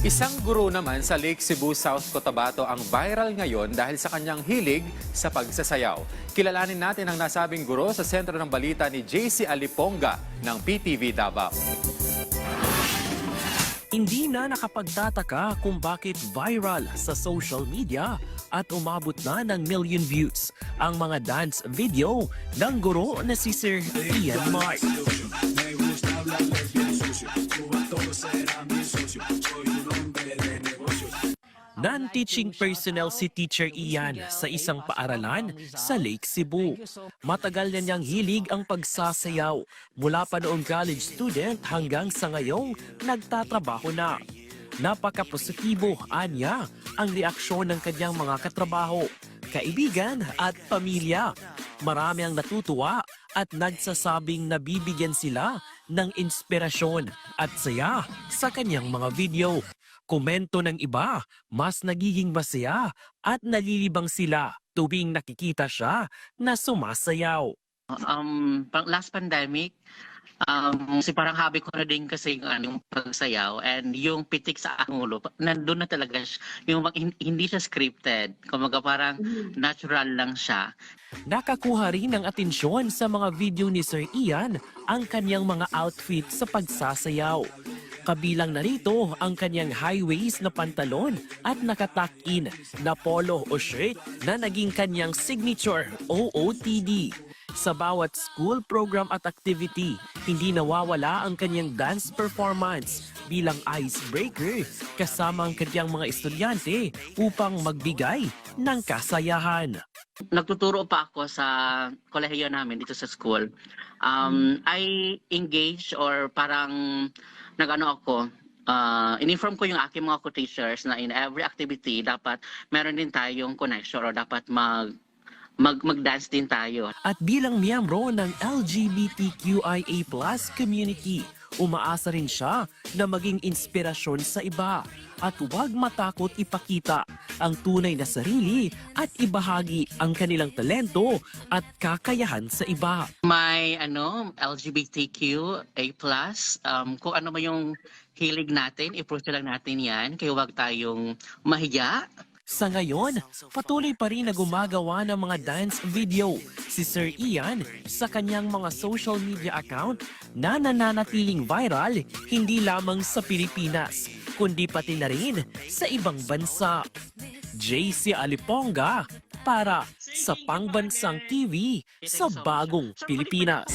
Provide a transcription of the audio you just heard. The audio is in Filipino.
Isang guro naman sa Lake Cebu, South Cotabato ang viral ngayon dahil sa kanyang hilig sa pagsasayaw. Kilalanin natin ang nasabing guro sa sentro ng balita ni JC Aliponga ng PTV Davao. Hindi na nakapagtataka kung bakit viral sa social media at umabot na ng million views ang mga dance video ng guro na si Sir Ian Mark. Non-teaching personnel si Teacher Ian sa isang paaralan sa Lake Cebu. Matagal na niyang hilig ang pagsasayaw mula pa noong college student hanggang sa ngayong nagtatrabaho na. Napaka-positibo, anya, ang reaksyon ng kanyang mga katrabaho, kaibigan at pamilya. Marami ang natutuwa at nagsasabing nabibigyan sila ng inspirasyon at saya sa kanyang mga video. Komento ng iba, mas nagiging masaya at nalilibang sila tuwing nakikita siya na sumasayaw. Last pandemic, kasi parang hobby ko na din kasi yung pagsayaw and yung pitik sa aking ulo, nandun na talaga siya, hindi siya scripted, kumaga parang natural lang siya. Nakakuha rin ng atensyon sa mga video ni Sir Ian ang kanyang mga outfit sa pagsasayaw. Kabilang narito ang kanyang high-waist na pantalon at nakatuck-in na polo o shirt na naging kanyang signature OOTD. Sa bawat school program at activity, hindi nawawala ang kanyang dance performance bilang icebreaker kasama ang kanyang mga estudyante upang magbigay ng kasayahan. Nagtuturo pa ako sa kolehiyo namin dito sa school. I engage or parang in-inform ko yung aking mga co-teachers na in every activity dapat meron din tayong connection or dapat mag-dance din tayo. At bilang miyembro ng LGBTQIA+ community, umaasa rin siya na maging inspirasyon sa iba at huwag matakot ipakita ang tunay na sarili at ibahagi ang kanilang talento at kakayahan sa iba. May LGBTQA+, kung ano ba yung hilig natin, i-pursue lang natin yan, kaya huwag tayong mahiya. Sa ngayon, patuloy pa rin na gumagawa ng mga dance video si Sir Ian sa kanyang mga social media account na nananatiling viral hindi lamang sa Pilipinas, kundi pati na rin sa ibang bansa. JC Aliponga para sa Pangbansang TV sa Bagong Pilipinas.